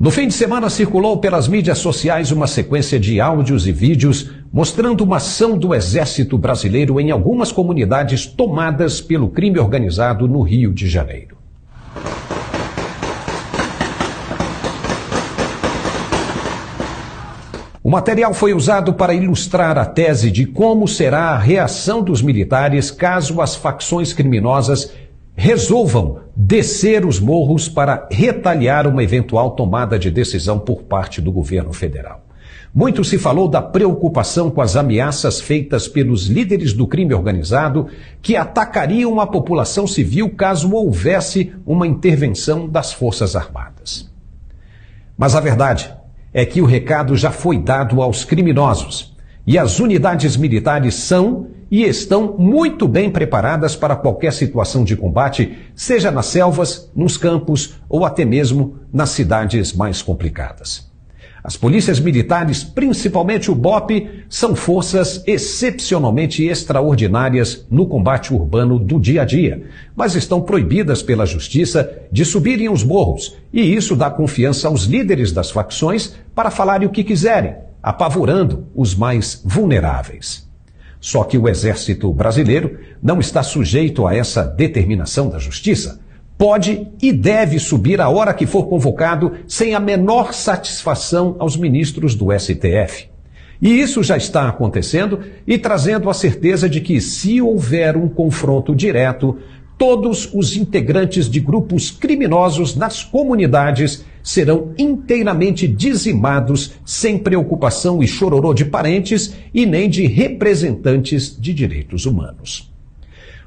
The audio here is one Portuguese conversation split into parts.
No fim de semana circulou pelas mídias sociais uma sequência de áudios e vídeos mostrando uma ação do Exército Brasileiro em algumas comunidades tomadas pelo crime organizado no Rio de Janeiro. O material foi usado para ilustrar a tese de como será a reação dos militares caso as facções criminosas resolvam descer os morros para retaliar uma eventual tomada de decisão por parte do governo federal. Muito se falou da preocupação com as ameaças feitas pelos líderes do crime organizado que atacariam a população civil caso houvesse uma intervenção das Forças Armadas. Mas a verdade é que o recado já foi dado aos criminosos e as unidades militares são e estão muito bem preparadas para qualquer situação de combate, seja nas selvas, nos campos ou até mesmo nas cidades mais complicadas. As polícias militares, principalmente o BOPE, são forças excepcionalmente extraordinárias no combate urbano do dia a dia, mas estão proibidas pela justiça de subirem os morros, e isso dá confiança aos líderes das facções para falarem o que quiserem, apavorando os mais vulneráveis. Só que o Exército Brasileiro não está sujeito a essa determinação da justiça. Pode e deve subir a hora que for convocado sem a menor satisfação aos ministros do STF. E isso já está acontecendo e trazendo a certeza de que, se houver um confronto direto, todos os integrantes de grupos criminosos nas comunidades serão inteiramente dizimados sem preocupação e chororô de parentes e nem de representantes de direitos humanos.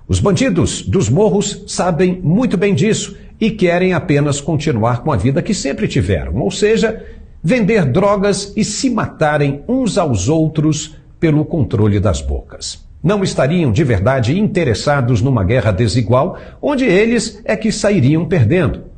Os bandidos dos morros sabem muito bem disso e querem apenas continuar com a vida que sempre tiveram, ou seja, vender drogas e se matarem uns aos outros pelo controle das bocas. Não estariam de verdade interessados numa guerra desigual, onde eles é que sairiam perdendo.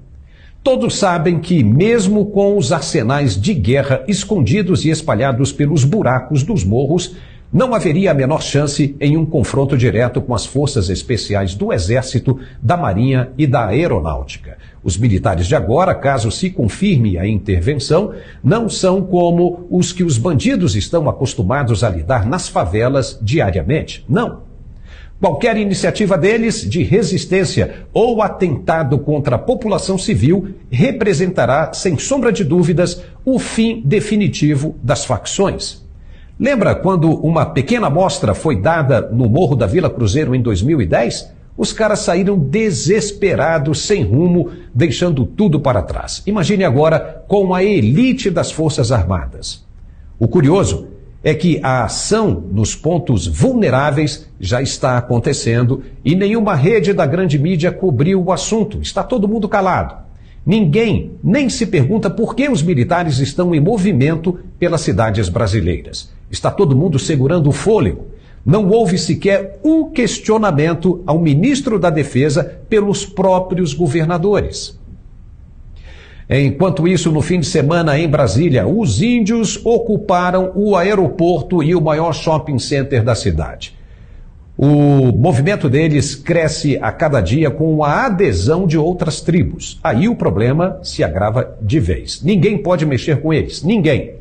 Todos sabem que, mesmo com os arsenais de guerra escondidos e espalhados pelos buracos dos morros, não haveria a menor chance em um confronto direto com as forças especiais do Exército, da Marinha e da Aeronáutica. Os militares de agora, caso se confirme a intervenção, não são como os que os bandidos estão acostumados a lidar nas favelas diariamente. Não. Qualquer iniciativa deles de resistência ou atentado contra a população civil representará, sem sombra de dúvidas, o fim definitivo das facções. Lembra quando uma pequena amostra foi dada no Morro da Vila Cruzeiro em 2010? Os caras saíram desesperados, sem rumo, deixando tudo para trás. Imagine agora com a elite das Forças Armadas. O curioso é que a ação nos pontos vulneráveis já está acontecendo e nenhuma rede da grande mídia cobriu o assunto. Está todo mundo calado. Ninguém nem se pergunta por que os militares estão em movimento pelas cidades brasileiras. Está todo mundo segurando o fôlego. Não houve sequer um questionamento ao ministro da Defesa pelos próprios governadores. Enquanto isso, no fim de semana em Brasília, os índios ocuparam o aeroporto e o maior shopping center da cidade. O movimento deles cresce a cada dia com a adesão de outras tribos. Aí o problema se agrava de vez. Ninguém pode mexer com eles, ninguém.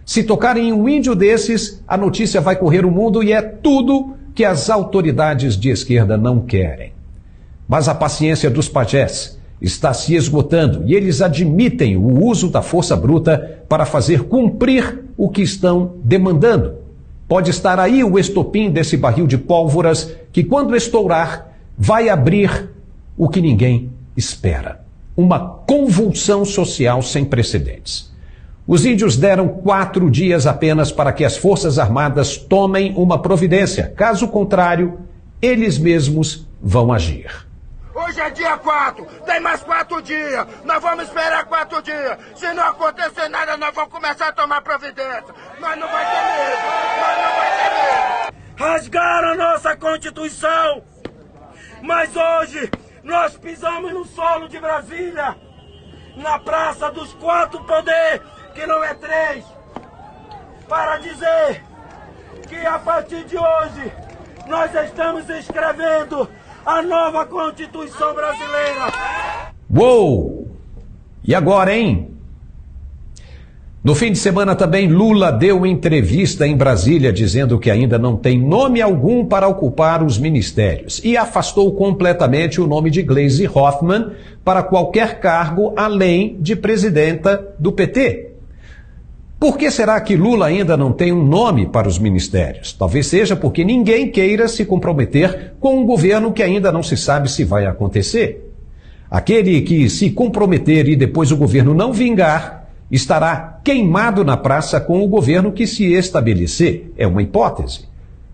Se tocarem em um índio desses, a notícia vai correr o mundo e é tudo que as autoridades de esquerda não querem. Mas a paciência dos pajés está se esgotando e eles admitem o uso da força bruta para fazer cumprir o que estão demandando. Pode estar aí o estopim desse barril de pólvoras que, quando estourar, vai abrir o que ninguém espera. Uma convulsão social sem precedentes. Os índios deram 4 dias apenas para que as Forças Armadas tomem uma providência. Caso contrário, eles mesmos vão agir. Hoje é dia 4, tem mais 4 dias. Nós vamos esperar 4 dias. Se não acontecer nada, nós vamos começar a tomar providência. Nós não vai ter medo. Nós não vai ter medo. Rasgaram a nossa Constituição. Mas hoje nós pisamos no solo de Brasília, na Praça dos 4 Poderes, que não é 3, para dizer que a partir de hoje nós estamos escrevendo a nova Constituição brasileira. Uou! E agora, hein? No fim de semana também, Lula deu entrevista em Brasília dizendo que ainda não tem nome algum para ocupar os ministérios e afastou completamente o nome de Gleisi Hoffmann para qualquer cargo além de presidenta do PT. Por que será que Lula ainda não tem um nome para os ministérios? Talvez seja porque ninguém queira se comprometer com um governo que ainda não se sabe se vai acontecer. Aquele que se comprometer e depois o governo não vingar, estará queimado na praça com o governo que se estabelecer. É uma hipótese.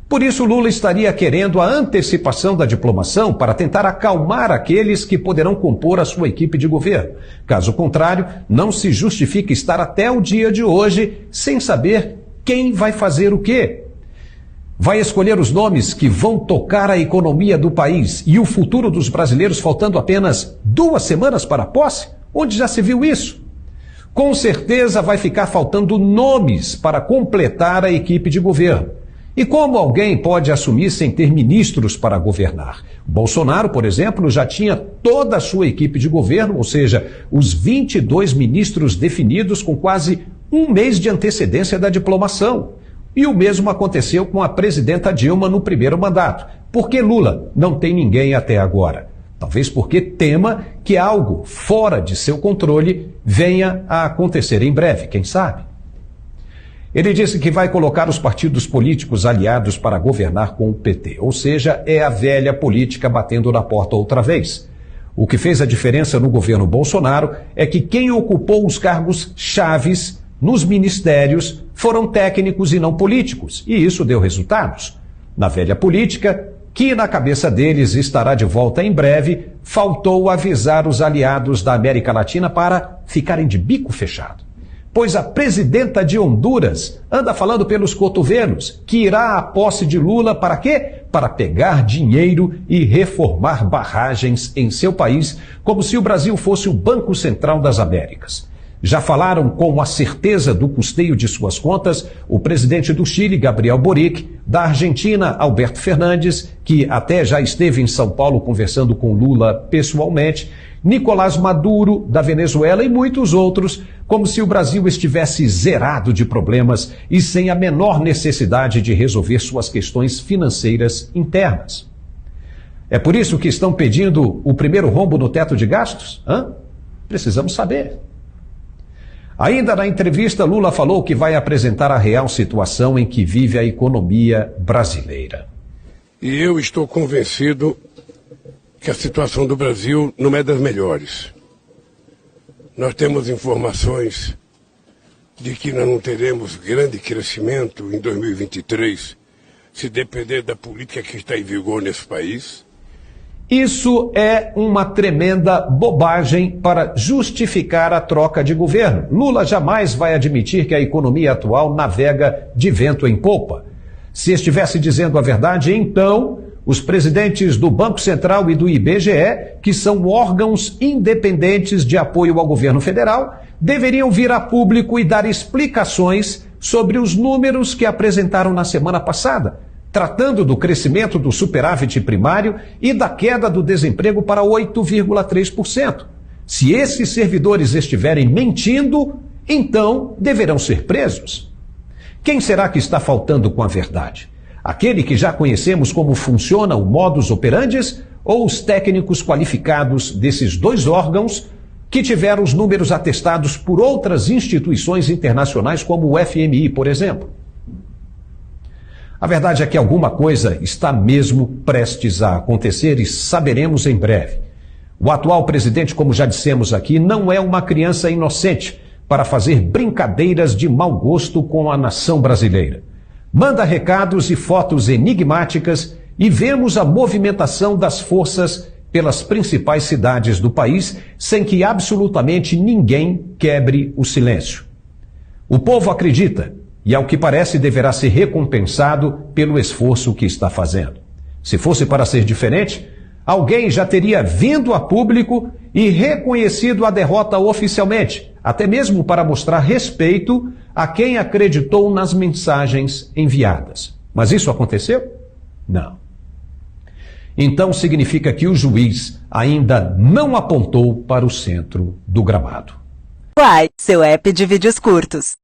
Por isso, Lula estaria querendo a antecipação da diplomação para tentar acalmar aqueles que poderão compor a sua equipe de governo. Caso contrário, não se justifica estar até o dia de hoje sem saber quem vai fazer o quê. Vai escolher os nomes que vão tocar a economia do país e o futuro dos brasileiros faltando apenas 2 semanas para a posse? Onde já se viu isso? Com certeza vai ficar faltando nomes para completar a equipe de governo. E como alguém pode assumir sem ter ministros para governar? Bolsonaro, por exemplo, já tinha toda a sua equipe de governo, ou seja, os 22 ministros definidos com quase 1 mês de antecedência da diplomação. E o mesmo aconteceu com a presidenta Dilma no primeiro mandato. Por que Lula não tem ninguém até agora? Talvez porque tema que algo fora de seu controle venha a acontecer em breve, quem sabe? Ele disse que vai colocar os partidos políticos aliados para governar com o PT, ou seja, é a velha política batendo na porta outra vez. O que fez a diferença no governo Bolsonaro é que quem ocupou os cargos chaves nos ministérios foram técnicos e não políticos, e isso deu resultados. Na velha política, que na cabeça deles estará de volta em breve, faltou avisar os aliados da América Latina para ficarem de bico fechado. Pois a presidenta de Honduras anda falando pelos cotovelos que irá à posse de Lula para quê? Para pegar dinheiro e reformar barragens em seu país, como se o Brasil fosse o Banco Central das Américas. Já falaram com a certeza do custeio de suas contas o presidente do Chile, Gabriel Boric, da Argentina, Alberto Fernandes, que até já esteve em São Paulo conversando com Lula pessoalmente, Nicolás Maduro, da Venezuela e muitos outros, como se o Brasil estivesse zerado de problemas e sem a menor necessidade de resolver suas questões financeiras internas. É por isso que estão pedindo o primeiro rombo no teto de gastos? Precisamos saber. Ainda na entrevista, Lula falou que vai apresentar a real situação em que vive a economia brasileira. E eu estou convencido que a situação do Brasil não é das melhores. Nós temos informações de que nós não teremos grande crescimento em 2023, se depender da política que está em vigor nesse país. Isso é uma tremenda bobagem para justificar a troca de governo. Lula jamais vai admitir que a economia atual navega de vento em popa. Se estivesse dizendo a verdade, então, os presidentes do Banco Central e do IBGE, que são órgãos independentes de apoio ao governo federal, deveriam vir a público e dar explicações sobre os números que apresentaram na semana passada, tratando do crescimento do superávit primário e da queda do desemprego para 8,3%. Se esses servidores estiverem mentindo, então deverão ser presos. Quem será que está faltando com a verdade? Aquele que já conhecemos como funciona o modus operandi ou os técnicos qualificados desses 2 órgãos que tiveram os números atestados por outras instituições internacionais como o FMI, por exemplo? A verdade é que alguma coisa está mesmo prestes a acontecer e saberemos em breve. O atual presidente, como já dissemos aqui, não é uma criança inocente para fazer brincadeiras de mau gosto com a nação brasileira. Manda recados e fotos enigmáticas e vemos a movimentação das forças pelas principais cidades do país sem que absolutamente ninguém quebre o silêncio. O povo acredita e, ao que parece, deverá ser recompensado pelo esforço que está fazendo. Se fosse para ser diferente, alguém já teria vindo a público e reconhecido a derrota oficialmente, até mesmo para mostrar respeito a quem acreditou nas mensagens enviadas. Mas isso aconteceu? Não. Então significa que o juiz ainda não apontou para o centro do gramado. Quai, seu app de vídeos curtos.